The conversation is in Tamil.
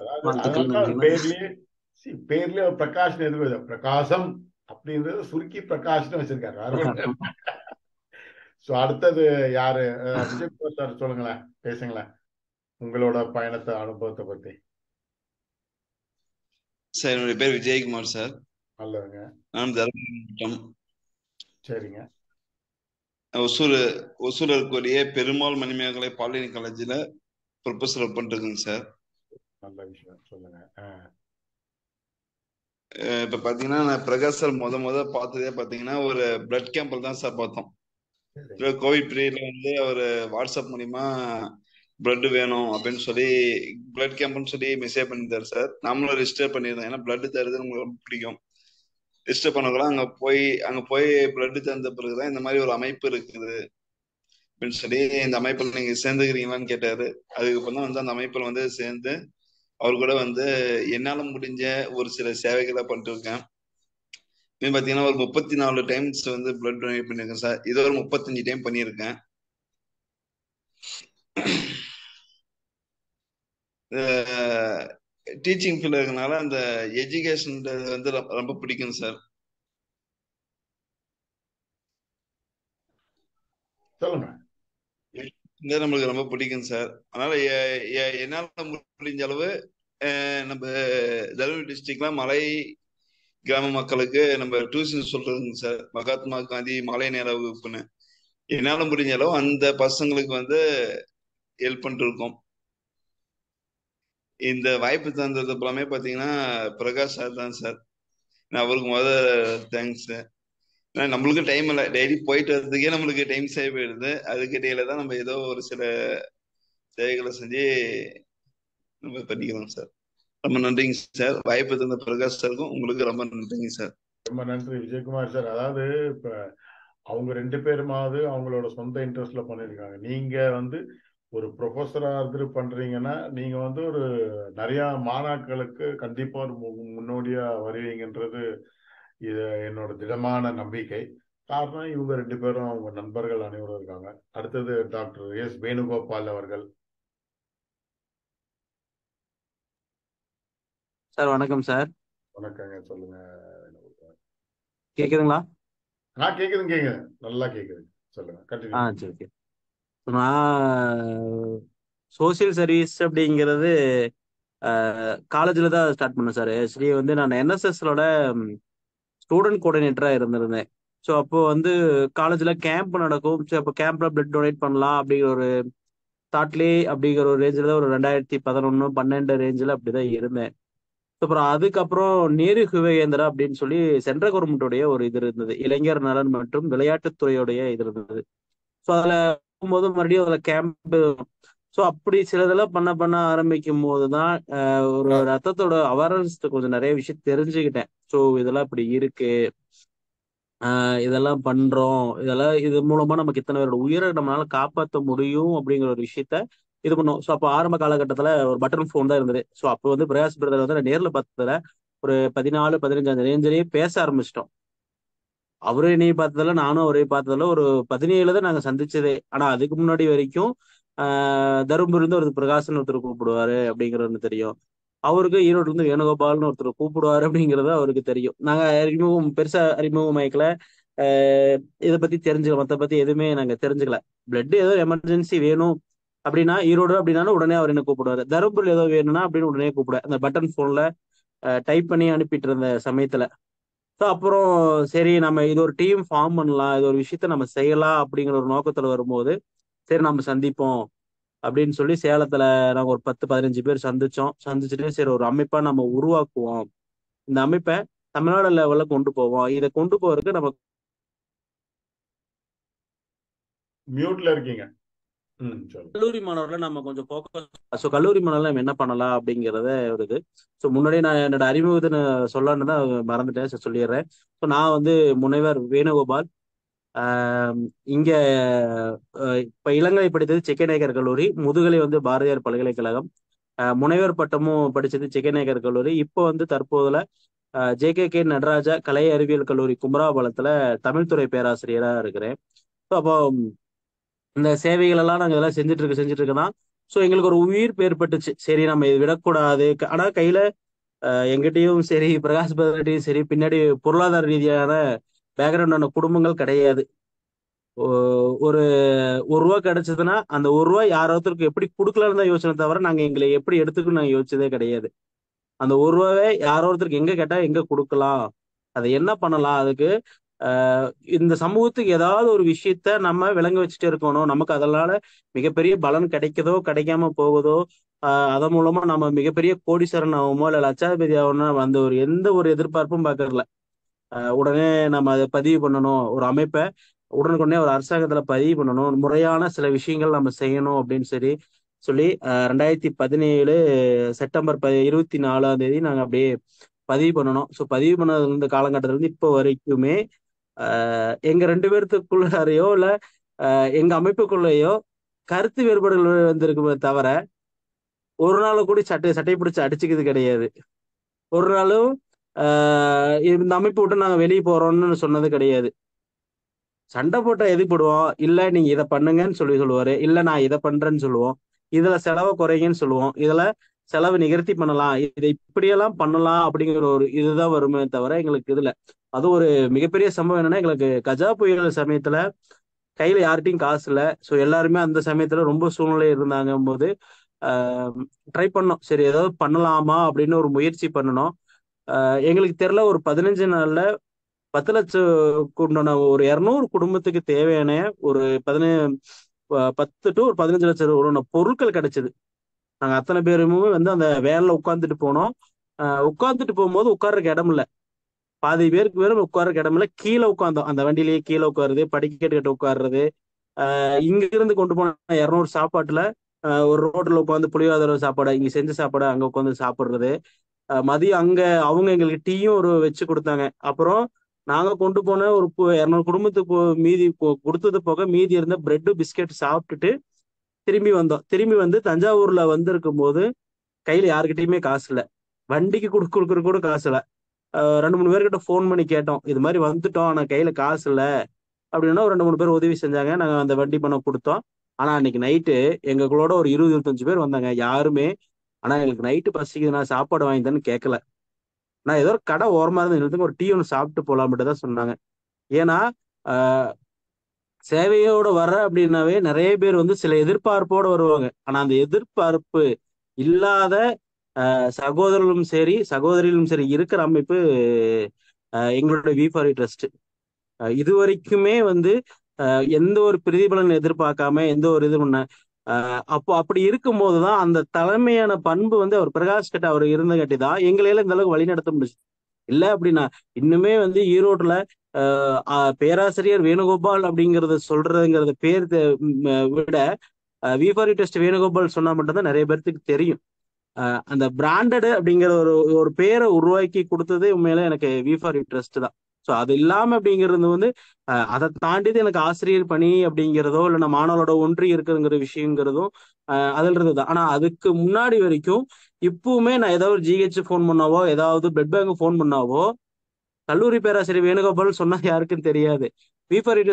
அதாவது வாழ்த்துக்கள், அதனாலதான் நன்றிண்ணா. பேர்லயே ஒரு பிரகாஷ் எதுக்கு பிரகாசம் அப்படின்றது சுருக்கி பிரகாஷ்னு வச்சிருக்காரு வேற ஒண்ணும் இல்ல. சோ அடுத்தது யாரு? விஜயகுமார் சார் சொல்லுங்களேன், பேசுங்களேன் உங்களோட பயணத்தை அனுபவத்தை பத்தி. சார் என்னுடைய பேர் விஜயகுமார் சார். நல்லதுங்க. நான் தருமபுரி மாவட்டம் சரிங்க. ஒசூர் இருக்கக்கூடிய பெருமாள் மணிமேகலை பாலிடெக்னிக் காலேஜில் ப்ரொஃபஸர் பண்ணிருக்குங்க சார். நல்ல விஷயம், சொல்லுங்க. இப்ப பாத்தீங்கன்னா நான் பிரகாஷ் சார் முத பார்த்ததே பாத்தீங்கன்னா ஒரு பிளட் கேம்பில் தான் சார் பார்த்தோம். கோவிட் பீரியட்ல வந்து அவர் வாட்ஸ்அப் மூலியமா பிளட் வேணும் அப்படின்னு சொல்லி பிளட் கேம்ப்னு சொல்லி மெசேஜ் பண்ணியிருந்தாரு சார். நம்மளும் ரெஜிஸ்டர் பண்ணியிருந்தோம், ஏன்னா பிளட் தருது உங்களுக்கு ரொம்ப பிடிக்கும். ரெஜிஸ்டர் பண்ணலாம். அங்க போய் பிளட் தந்த பிறகுதான் இந்த மாதிரி ஒரு அமைப்பு இருக்குது அப்படின்னு சொல்லி, இந்த அமைப்புல நீங்க சேர்ந்துக்கிறீங்களான்னு கேட்டாரு. அதுக்கப்புறம் தான் வந்து அந்த அமைப்புல வந்து சேர்ந்து அவர் கூட வந்து என்னால முடிஞ்ச ஒரு சில சேவைகளை பண்ணிட்டு இருக்கேன். பாத்தீங்கன்னா ஒரு 34 டைம்ஸ் வந்து பிளட் டொனேட் பண்ணிருக்கேன் சார். இது ஒரு 35 டைம் பண்ணியிருக்கேன். டீச்சிங் ஃபீல்ட் இருக்கனால அந்த எஜுகேஷன் வந்து ரொம்ப பிடிக்கும் சார். சொல்லுங்க. நம்மளுக்கு ரொம்ப பிடிக்கும் சார். அதனால என்னால முடிஞ்ச அளவு நம்ம தருமபுரி டிஸ்ட்ரிக்ட்ல மலை கிராம மக்களுக்கு நம்ம டியூஷன் சொல்றதுங்க சார். மகாத்மா காந்தி மலை நேர வகுப்புன்னு என்னால முடிஞ்ச அளவு அந்த பசங்களுக்கு வந்து ஹெல்ப் பண்ணிட்டு இருக்கோம். இந்த வாய்ப்பு தந்தது எல்லாமே பாத்தீங்கன்னா பிரகாஷ் சார் தான் சார். நான் அவருக்கு தேங்க்ஸ். நம்மளுக்கு டைம் இல்லை, டெய்லி போயிட்டு வர்றதுக்கே நம்மளுக்கு டைம் சேவ் ஆயிடுது. அதுக்கு இடையில தான் நம்ம ஏதோ ஒரு சில சேவைகளை செஞ்சு நம்ம பண்ணிக்கிறோம் சார். ரொம்ப நன்றிங்க சார். வாய்ப்பு தந்த பிரகாஷ் சாருக்கும் உங்களுக்கு ரொம்ப நன்றிங்க சார். ரொம்ப நன்றி விஜயகுமார் சார். அதாவது இப்ப அவங்க 2 பேருமாவது அவங்களோட சொந்த இன்ட்ரெஸ்ட்ல பண்ணிருக்காங்க. நீங்க வந்து ஒரு ப்ரொஃபஸரா இருந்து பண்றீங்கன்னா நீங்க வந்து ஒரு நிறைய மாணாக்களுக்கு கண்டிப்பா ஒரு முன்னோடியா வருவீங்கன்றது இது என்னோட திடமான நம்பிக்கை. காரணம் இவங்க 2 பேரும் அவங்க நண்பர்கள் அனைவரும் இருக்காங்க. அடுத்தது டாக்டர் எஸ் வேணுகோபால் அவர்கள். சார் வணக்கம் சார். வணக்கங்க, சொல்லுங்க. கேக்குதுங்களா? கேக்குதுங்க. நல்லா கேக்குது. சொல்லுங்க, கண்டினியூ பண்ணுங்க. சரி, ஓகே. நான் சோசியல் சர்வீஸ் அப்படிங்கிறது காலேஜில் தான் ஸ்டார்ட் பண்ணேன் சார். ஆக்சுவலி வந்து நான் என்எஸ்எஸ்லோட ஸ்டூடெண்ட் கோஆர்டினேட்டரா இருந்திருந்தேன். ஸோ அப்போ வந்து காலேஜில் கேம்ப் நடக்கும். ஸோ அப்போ கேம்ப்ல பிளட் டொனேட் பண்ணலாம் அப்படிங்கிற ஒரு தாட்லேயே அப்படிங்கிற ஒரு ரேஞ்சில் தான் ஒரு 2011 12 ரேஞ்சில் அப்படிதான் இருந்தேன். அப்புறம் அதுக்கப்புறம் நேரு யுவகேந்திரா அப்படின்னு சொல்லி சென்ட்ரல் கவர்மெண்ட்டுடைய ஒரு இது இருந்தது, இளைஞர் நலன் மற்றும் விளையாட்டுத்துறையுடைய இது இருந்தது. ஸோ அதுல போகும்போது மறுபடியும் அதுல கேம்ப். ஸோ அப்படி சிலதெல்லாம் பண்ண பண்ண ஆரம்பிக்கும் போதுதான் ஒரு ரத்தத்தோட அவேர்னஸ் கொஞ்சம் நிறைய விஷயம் தெரிஞ்சுக்கிட்டேன். ஸோ இதெல்லாம் இப்படி இருக்கு, இதெல்லாம் பண்றோம், இது மூலமா நமக்கு இத்தனை பேரோட உயிரை நம்மளால காப்பாற்ற முடியும் அப்படிங்கிற ஒரு விஷயத்த இது பண்ணும். ஸோ அப்போ ஆரம்ப காலகட்டத்துல ஒரு பட்டன் ஃபோன் தான் இருந்தது. ஸோ அப்போ வந்து பிரகாஷ் பிரதர் வந்து நான் நேர்ல பார்த்ததுல ஒரு 14 15 அந்த ரேஞ்சிலேயே பேச ஆரம்பிச்சிட்டோம். அவரு என்னைய பார்த்ததுல நானும் அவரையும் பார்த்ததுல ஒரு 17 தான் நாங்க சந்திச்சதே. ஆனா அதுக்கு முன்னாடி வரைக்கும் தருமபுரி இருந்து ஒரு பிரகாஷ்னு ஒருத்தர் கூப்பிடுவாரு அப்படிங்கிறது தெரியும். அவருக்கு ஈரோட்ல இருந்து வேணுகோபால்னு ஒருத்தர் கூப்பிடுவாரு அப்படிங்கிறது அவருக்கு தெரியும். நாங்க பெருசா அறிமுகம் ஆயிக்கல. இதை பத்தி தெரிஞ்சுக்கல, மத்த பத்தி எதுவுமே நாங்க தெரிஞ்சுக்கல. பிளட் ஏதோ எமர்ஜென்சி வேணும் அப்படின்னா ஈரோடு அப்படின்னாலும் உடனே அவர் என்ன கூப்பிடுவாரு. தருமபுரியில் ஏதோ வேணும்னா அப்படின்னு உடனே கூப்பிடுவாரு. அந்த பட்டன் போன்ல டைப் பண்ணி அனுப்பிட்டு இருந்த சமயத்துல. ஸோ அப்புறம் சரி நம்ம இது ஒரு டீம் ஃபார்ம் பண்ணலாம், இது ஒரு விஷயத்த நம்ம செய்யலாம் அப்படிங்கிற ஒரு நோக்கத்துல வரும்போது சரி நம்ம சந்திப்போம் அப்படின்னு சொல்லி சேலத்துல நாங்க ஒரு 10 15 பேர் சந்திச்சோம். சந்திச்சுட்டு சரி ஒரு அமைப்பா நம்ம உருவாக்குவோம், இந்த அமைப்பை தமிழ்நாடு லெவல்ல கொண்டு போவோம், இதை கொண்டு போறதுக்கு நம்ம மியூட்ல இருக்கீங்க. கல்லூரி மாணவர்களை நம்ம கொஞ்சம் போக்கஸ். ஸோ கல்லூரி மாணவர்கள் நம்ம என்ன பண்ணலாம் அப்படிங்கிறத ஒரு இது. ஸோ முன்னாடி நான் என்னோட அறிமுகத்தை சொல்லலான்னு தான் மறந்துட்டேன். சரி சொல்லிடுறேன். ஸோ நான் வந்து முனைவர் வேணுகோபால். இங்க இப்ப இளங்கலை படித்தது செக்கநாயக்கர் கல்லூரி, முதுகலை வந்து பாரதியார் பல்கலைக்கழகம், முனைவர் பட்டமும் படிச்சது செக்கநாயக்கர் கல்லூரி. இப்போ வந்து தற்போதுல JKK நடராஜா கலை அறிவியல் கல்லூரி குமராபாலத்துல தமிழ்துறை பேராசிரியரா இருக்கிறேன். ஸோ அப்போ இந்த சேவைகள் எல்லாம் நாங்கள் இதெல்லாம் செஞ்சுட்டு இருக்கதான் ஸோ எங்களுக்கு ஒரு உயிர் ஏற்பட்டுச்சு. சரி நம்ம இதை விடக்கூடாது. ஆனா கையில எங்கிட்டயும் சரி, பிரகாஷ் பிரதர்கிட்டயும் சரி, பின்னாடி பொருளாதார ரீதியான பேக்ரவுண்டான குடும்பங்கள் கிடையாது. ஒரு ரூபா கிடைச்சதுன்னா அந்த ரூபா யாராவது எப்படி கொடுக்கலான்னு தான் யோசனை தவிர நாங்க எங்களை எப்படி எடுத்துக்கணும் நாங்க யோசிச்சதே கிடையாது. அந்த ரூபாவே யாரோ ஒருத்தருக்கு எங்க கேட்டா எங்க கொடுக்கலாம், அதை என்ன பண்ணலாம், அதுக்கு ஆஹ் இந்த சமூகத்துக்கு ஏதாவது ஒரு விஷயத்த நம்ம விளங்க வச்சுட்டே இருக்கணும். நமக்கு அதனால மிகப்பெரிய பலன் கிடைக்குதோ கிடைக்காம போகுதோ, அதன் மூலமா நம்ம மிகப்பெரிய கோடீஸ்வரன் ஆகுமோ இல்ல லட்சாதிபதி ஆகணும்னா அந்த ஒரு எந்த ஒரு எதிர்பார்ப்பும் பார்க்கறதில்ல. உடனே நம்ம அதை பதிவு பண்ணணும், ஒரு அமைப்பை உடனுக்குடனே ஒரு அரசாங்கத்துல பதிவு பண்ணணும், முறையான சில விஷயங்கள் நம்ம செய்யணும் அப்படின்னு சொல்லி 2017 செப்டம்பர் 24ஆம் தேதி நாங்க அப்படியே பதிவு பண்ணணும். ஸோ பதிவு பண்ண இந்த காலகட்டத்துல இருந்து இப்போ வரைக்குமே எங்க 2 பேர்த்துக்குள்ளாரையோ இல்ல எங்க அமைப்புக்குள்ளேயோ கருத்து வேறுபாடுகள் வந்திருக்குமே தவிர ஒரு நாள் கூட சட்டை பிடிச்சு அடிச்சுக்கிறது கிடையாது. ஒரு நாளும் இந்த அமைப்பு விட்டு நாங்க வெளியே போறோம்னு சொன்னது கிடையாது. சண்டை போட்டா எது போடுவோம், இல்ல நீங்க இதை பண்ணுங்கன்னு சொல்லுவாரு, இல்ல நான் இதை பண்றேன்னு சொல்லுவோம், இதுல செலவை குறைங்கன்னு சொல்லுவோம், இதுல செலவு நிகழ்த்தி பண்ணலாம், இதை இப்படியெல்லாம் பண்ணலாம் அப்படிங்கிற ஒரு இதுதான் வருமே தவிர எங்களுக்கு இதுல அது ஒரு மிகப்பெரிய சம்பவம் என்னன்னா, எங்களுக்கு கஜா புயல் சமயத்துல கையில யார்கிட்டயும் காசு இல்லை. ஸோ எல்லாருமே அந்த சமயத்துல ரொம்ப சூழ்நிலை இருந்தாங்க போது ட்ரை பண்ணோம், சரி ஏதாவது பண்ணலாமா அப்படின்னு ஒரு முயற்சி பண்ணணும். எங்களுக்கு தெரியல, ஒரு 15 நாள்ல 10 லட்சம் உண்டான ஒரு 200 குடும்பத்துக்கு தேவையான ஒரு 10 டு ஒரு 15 லட்சம் ரூபாய் பொருட்கள் கிடைச்சது. நாங்க அத்தனை பேருமே வந்து அந்த வேன்ல உட்காந்துட்டு போனோம். உட்காந்துட்டு போகும்போது உட்கார்றதுக்கு இடம் இல்லை. பாதி பேருக்கு பேரும் உட்கார்றதுக்கு இடம் இல்லை. கீழே உட்காந்தோம், அந்த வண்டியிலேயே கீழே உட்காருது, படிக்கட்டு கட்ட உட்காருறது. இங்க இருந்து கொண்டு போன 200 சாப்பாட்டுல ஒரு ரோட்ல உட்காந்து புளியோதரை சாப்பாடு இங்க செஞ்ச சாப்பாடு அங்க உட்காந்து சாப்பிடுறது. மதியம் அங்க அவங்க எங்களுக்கு டீயும் ஒரு வச்சு கொடுத்தாங்க. அப்புறம் நாங்க கொண்டு போன ஒரு 200 குடும்பத்துக்கு மீதி கொடுத்தது போக மீதி இருந்த பிரெட் பிஸ்கெட் சாப்பிட்டுட்டு திரும்பி வந்தோம். திரும்பி வந்து தஞ்சாவூர்ல வந்திருக்கும் போது கையில யாருக்கிட்டையுமே காசு இல்லை, வண்டிக்கு கொடுக்குற கூட காசு இல்லை. 2-3 பேர்கிட்ட ஃபோன் பண்ணி கேட்டோம், இது மாதிரி வந்துட்டோம் ஆனா கையில காசு இல்லை அப்படின்னா ஒரு 2-3 பேர் உதவி செஞ்சாங்க. நாங்க அந்த வண்டி பணம் கொடுத்தோம். ஆனா அன்னைக்கு நைட்டு எங்களோட ஒரு 20-25 பேர் வந்தாங்க. யாருமே ஆனா எங்களுக்கு நைட்டு பசிக்குது நான் சாப்பாடு வாங்கிட்டேன்னு கேட்கல. நான் ஏதோ ஒரு கடை ஓரமா இருந்து ஒரு டீ ஒன்று சாப்பிட்டு போலாம் மட்டும் தான் சொன்னாங்க. ஏன்னா சேவையோட வர அப்படின்னாவே நிறைய பேர் வந்து சில எதிர்பார்ப்போட வருவாங்க. ஆனா அந்த எதிர்பார்ப்பு இல்லாத சகோதரர்களும் சரி சகோதரிகளும் சரி இருக்கிற அமைப்பு எங்களோட வி4யூ ட்ரஸ்ட். இது வரைக்குமே வந்து எந்த ஒரு பிரதிபலன் எதிர்பார்க்காம எந்த ஒரு இது பண்ண அப்போ அப்படி இருக்கும் போதுதான் அந்த தலைமையான பண்பு வந்து அவர் பிரகாஷ் கிட்ட அவர் இருந்த கட்டி தான் எங்களையில இந்த அளவுக்கு வழி நடத்த முடிச்சு. இல்ல அப்படின்னா இன்னுமே வந்து ஈரோட்டுல பேராசிரியர் வேணுகோபால் அப்படிங்கறத சொல்றதுங்கிறத பேர் விட வி4யூ ட்ரஸ்ட் வேணுகோபால் சொன்னா மட்டும்தான் நிறைய பேர்த்துக்கு தெரியும். அந்த பிராண்டட் அப்படிங்கிற ஒரு பேரை உருவாக்கி கொடுத்ததே உண்மையில எனக்கு வி4யூ ட்ரஸ்ட் தான். ஸோ அது இல்லாம அப்படிங்கிறது வந்து அதை தாண்டிது எனக்கு ஆசிரியர் பணி அப்படிங்கிறதோ இல்லைன்னா மாணவரோட ஒன்றி இருக்குங்கிற விஷயங்கிறதும் அதில் இருந்தது. ஆனா அதுக்கு முன்னாடி வரைக்கும் இப்பவுமே நான் ஏதாவது ஜிஹெச் ஃபோன் பண்ணாவோ ஏதாவது பிளட் பேங்க் ஃபோன் பண்ணாவோ கல்லூரி பேராசிரியர் வேணுகோபால் சொன்னா யாருக்கும் தெரியாது. வி4யூ